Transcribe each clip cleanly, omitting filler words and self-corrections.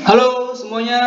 Halo semuanya,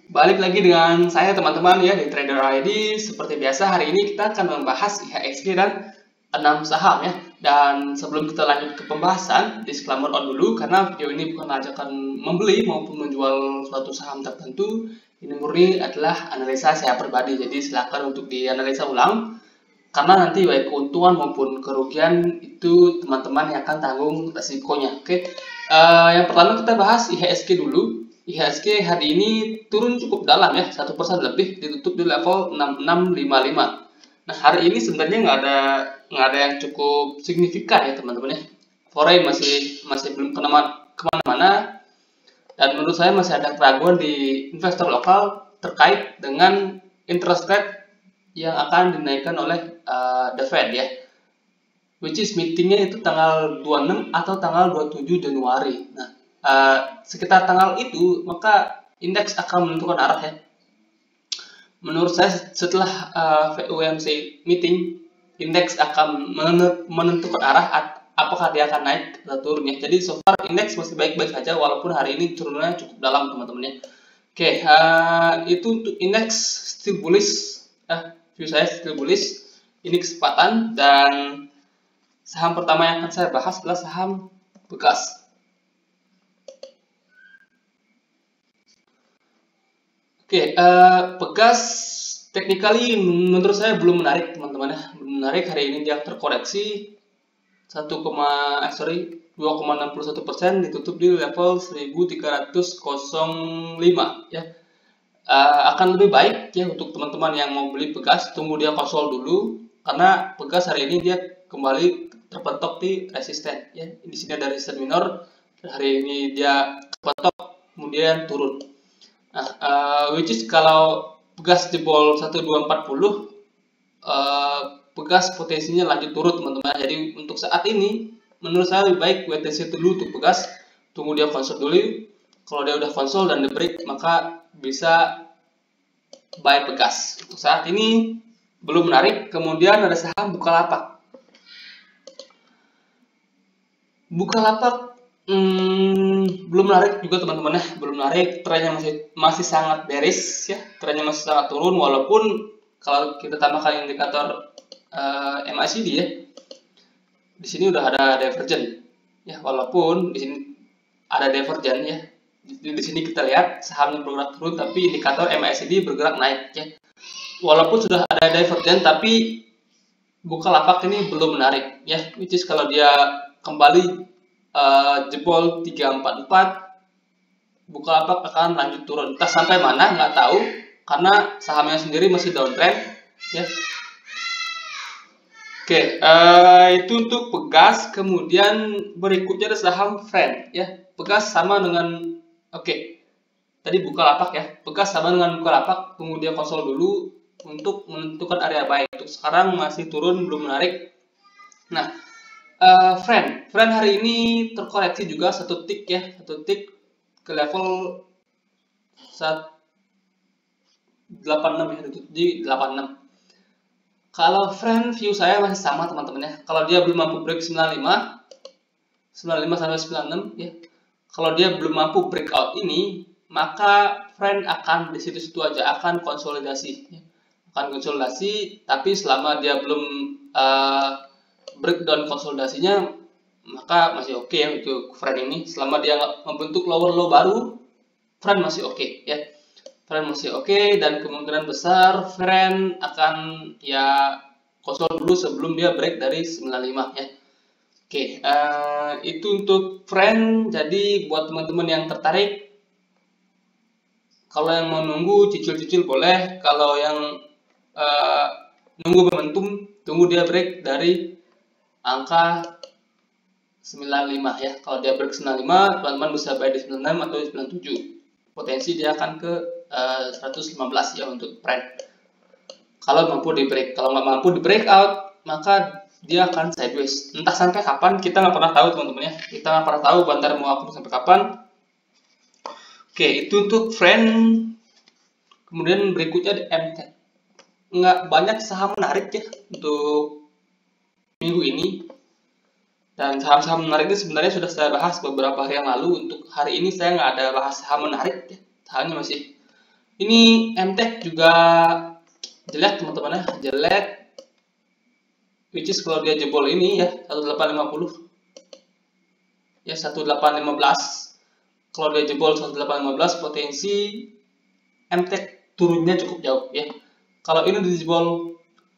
balik lagi dengan saya teman-teman ya di Trader ID. Seperti biasa hari ini kita akan membahas IHSG dan 6 saham ya. Dan sebelum kita lanjut ke pembahasan, disclaimer on dulu karena video ini bukan ajakan membeli maupun menjual suatu saham tertentu. Ini murni adalah analisa saya pribadi, jadi silakan untuk dianalisa ulang. Karena nanti baik keuntungan maupun kerugian itu teman-teman yang akan tanggung resikonya. Oke, yang pertama kita bahas IHSG dulu. IHSG hari ini turun cukup dalam ya, 1% lebih, ditutup di level 6655. Nah hari ini sebenarnya nggak ada yang cukup signifikan ya teman-teman ya. Foreign masih belum kemana-mana, dan menurut saya masih ada keraguan di investor lokal terkait dengan interest rate yang akan dinaikkan oleh the Fed ya, which is meetingnya itu tanggal 26 atau tanggal 27 Januari. Nah, sekitar tanggal itu maka indeks akan menentukan arah ya. Menurut saya setelah FOMC meeting, indeks akan menentukan arah apakah dia akan naik atau turun ya. Jadi so far indeks masih baik-baik saja walaupun hari ini turunnya cukup dalam teman-teman ya. Oke, itu untuk indeks still bullish. View saya still bullish. Ini kesempatan, dan saham pertama yang akan saya bahas adalah saham bekas. Oke, bekas technically menurut saya belum menarik teman-teman ya. Belum menarik, hari ini dia terkoreksi 2,61% ditutup di level 1305 ya. Akan lebih baik ya untuk teman-teman yang mau beli bekas, tunggu dia konsol dulu, karena bekas hari ini dia kembali terpentok di resisten ya. Di sini ada resisten minor, hari ini dia terpentok kemudian turun. Nah, which is kalau bekas jebol 1240, bekas potensinya lanjut turun teman-teman. Jadi untuk saat ini menurut saya lebih baik wait and see dulu untuk bekas, tunggu dia konsol dulu. Kalau dia udah konsol dan di break, maka bisa buy bekas. Untuk saat ini belum menarik. Kemudian ada saham Bukalapak. Bukalapak belum menarik juga teman-teman ya, belum menarik. Trennya masih sangat bearish ya, trennya masih sangat turun, walaupun kalau kita tambahkan indikator MACD ya, di sini udah ada divergen ya, walaupun di sini ada divergen ya. Di sini kita lihat sahamnya bergerak turun, tapi indikator MACD bergerak naik ya. Walaupun sudah ada divergen, tapi Bukalapak ini belum menarik ya. Which is kalau dia kembali jebol 344, Bukalapak akan lanjut turun. Entah sampai mana nggak tahu, karena sahamnya sendiri masih downtrend ya. Oke, itu untuk bekas. Kemudian berikutnya ada saham Friend ya. Bekas sama dengan tadi Bukalapak ya. Bekas sama dengan Bukalapak, tunggu dia konsol dulu untuk menentukan area buy. Untuk sekarang masih turun, belum menarik. Nah, Friend hari ini terkoreksi juga satu tick ya, satu tick ke level 86 ya, di 86. Kalau Friend view saya masih sama teman-teman ya. Kalau dia belum mampu break 95 sampai 96 ya. Kalau dia belum mampu breakout ini, maka Friend akan di situ-situ aja, akan konsolidasi ya. Akan konsolidasi, tapi selama dia belum breakdown konsolidasinya, maka masih oke ya untuk Friend ini. Selama dia membentuk lower low baru, Friend masih oke ya. Friend masih oke, dan kemungkinan besar Friend akan ya konsol dulu sebelum dia break dari 95 ya. Oke, itu untuk Friend. Jadi buat teman-teman yang tertarik, kalau yang mau nunggu cicil-cicil boleh. Kalau yang nunggu momentum, tunggu dia break dari angka 95 ya. Kalau dia break 95, teman-teman bisa buy di 96 atau 97. Potensi dia akan ke 115 ya untuk Friend. Kalau mampu di break, kalau nggak mampu di breakout, maka dia akan sideways. Entah sampai kapan, kita nggak pernah tahu teman-teman ya. Kita nggak pernah tahu Bantar mau akan sampai kapan. Oke, itu untuk Friend. Kemudian berikutnya di MT. Nggak banyak saham menarik ya untuk minggu ini. Dan saham-saham menarik ini sebenarnya sudah saya bahas beberapa hari yang lalu. Untuk hari ini saya nggak ada bahas saham menarik, ya. Sahamnya masih. Ini MTech juga jelek teman-teman ya, jelek. Which is kalau dia jebol ini ya 1850, ya 1815. Kalau dia jebol 1815 potensi MTech turunnya cukup jauh ya. Kalau ini dijebol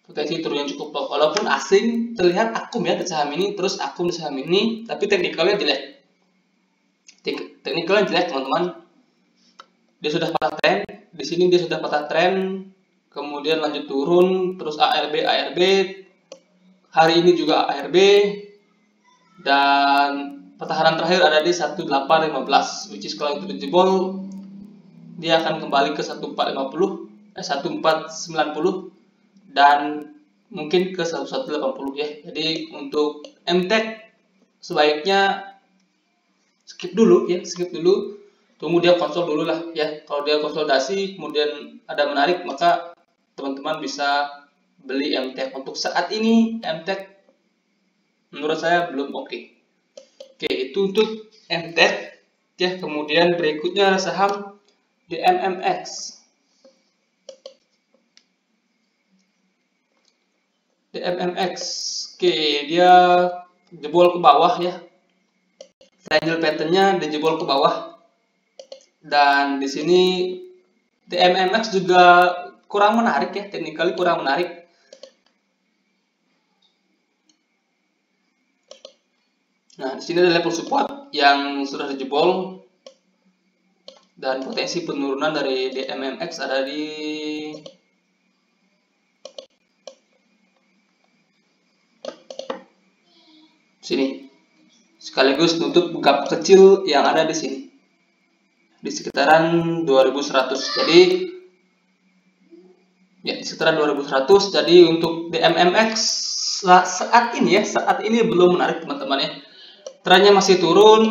potensi turunnya cukup jauh. Walaupun asing terlihat akum ya di saham ini, terus akum di saham ini, tapi teknikalnya jelek. Teknikalnya jelek teman-teman. Dia sudah patah tren, di sini dia sudah patah tren, kemudian lanjut turun, terus ARB, hari ini juga ARB, dan pertahanan terakhir ada di 1815, which is kalau itu dijebol, dia akan kembali ke 1490, dan mungkin ke 1180 ya. Jadi untuk MTech sebaiknya skip dulu ya, tunggu dia konsol dulu lah ya. Kalau dia konsolidasi kemudian ada menarik, maka teman-teman bisa beli MTech. Untuk saat ini MTech menurut saya belum oke. Oke, itu untuk MTech ya. Kemudian berikutnya saham DMMX. Oke, dia jebol ke bawah ya. Triangle patternnya dijebol ke bawah. Dan di sini DMMX juga kurang menarik ya, technically kurang menarik. Nah, di sini ada level support yang sudah dijebol, dan potensi penurunan dari DMMX ada di sini, sekaligus nutup gap kecil yang ada di sini di sekitaran 2100. Jadi ya di sekitaran 2100. Jadi untuk DMMX saat ini belum menarik teman-teman ya. Trennya masih turun,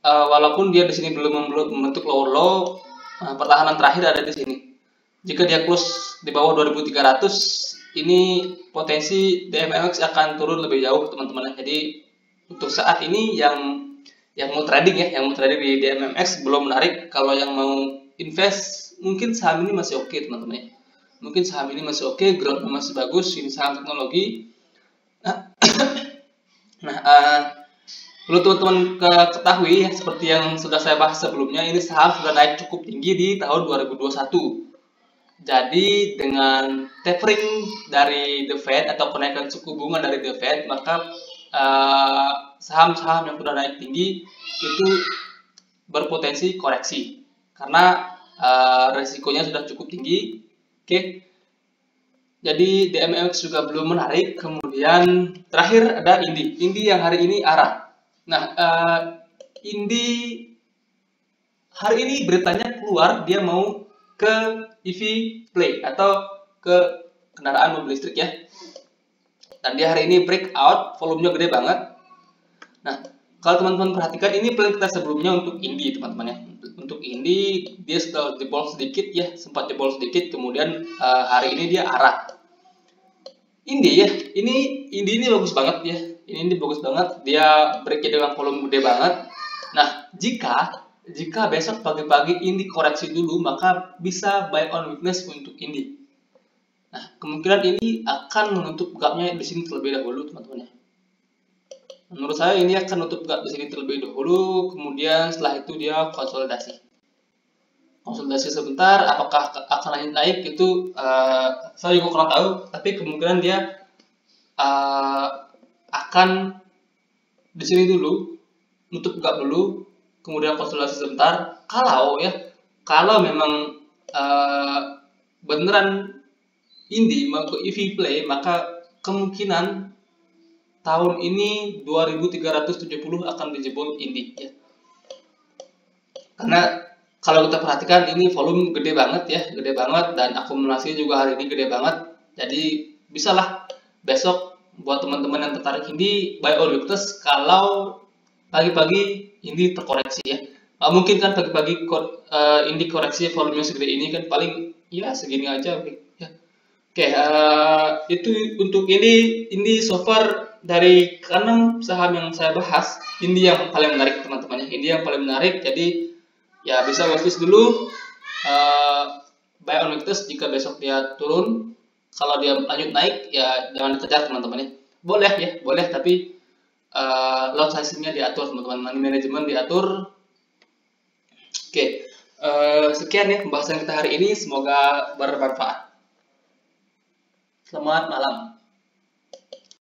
walaupun dia di sini belum membentuk lower low. Pertahanan terakhir ada di sini. Jika dia close di bawah 2300, ini potensi DMMX akan turun lebih jauh teman-teman. Jadi untuk saat ini yang mau trading ya, yang mau trading di DMMX belum menarik. Kalau yang mau invest, mungkin saham ini masih oke teman-teman ya. Mungkin saham ini masih oke, growth masih bagus. Ini saham teknologi. Perlu teman-teman ketahui ya, seperti yang sudah saya bahas sebelumnya, ini saham sudah naik cukup tinggi di tahun 2021. Jadi dengan tapering dari The Fed atau kenaikan suku bunga dari The Fed, maka saham-saham yang sudah naik tinggi itu berpotensi koreksi karena resikonya sudah cukup tinggi. Oke. Jadi DMMX juga belum menarik. Kemudian terakhir ada Indi yang hari ini arah. Nah, Indi hari ini beritanya keluar dia mau ke EV play atau ke kendaraan mobil listrik ya. Dan dia hari ini breakout, volumenya gede banget. Nah, kalau teman-teman perhatikan, ini plan kita sebelumnya untuk Indi teman-teman ya. Untuk Indi dia sudah jebol sedikit ya, sempat jebol sedikit, kemudian hari ini dia arah. Indi ini bagus banget ya. Ini bagus banget, dia breaknya dengan volume gede banget. Nah, jika besok pagi-pagi Indi koreksi dulu, maka bisa buy on weakness untuk Indi. Nah, kemungkinan ini akan menutup gapnya di sini terlebih dahulu, teman-teman ya. Menurut saya ini akan menutup gap di sini terlebih dahulu, kemudian setelah itu dia konsolidasi sebentar. Apakah akan lanjut naik itu saya juga kurang tahu, tapi kemungkinan dia akan di sini dulu, nutup gap dulu, kemudian konsolidasi sebentar. Kalau memang beneran Indi mau ke EV play, maka kemungkinan tahun ini 2370 akan dijebol Indi ya. Karena kalau kita perhatikan ini volume gede banget dan akumulasi juga hari ini gede banget. Jadi bisalah besok buat teman-teman yang tertarik Indi buy on weakness kalau pagi-pagi Indi terkoreksi ya. Mungkin kan pagi-pagi Indi koreksi volumenya segede ini kan paling ya segini aja ya. Oke, itu untuk ini so far dari keenam saham yang saya bahas, ini yang paling menarik teman-teman ya. Ini yang paling menarik, jadi ya bisa watchlist dulu, buy on weakness jika besok dia turun. Kalau dia lanjut naik ya jangan dikejar teman-teman ya. Boleh ya, boleh, tapi lot sizing-nya diatur teman-teman, money management diatur. Oke, sekian ya pembahasan kita hari ini, semoga bermanfaat. Selamat malam.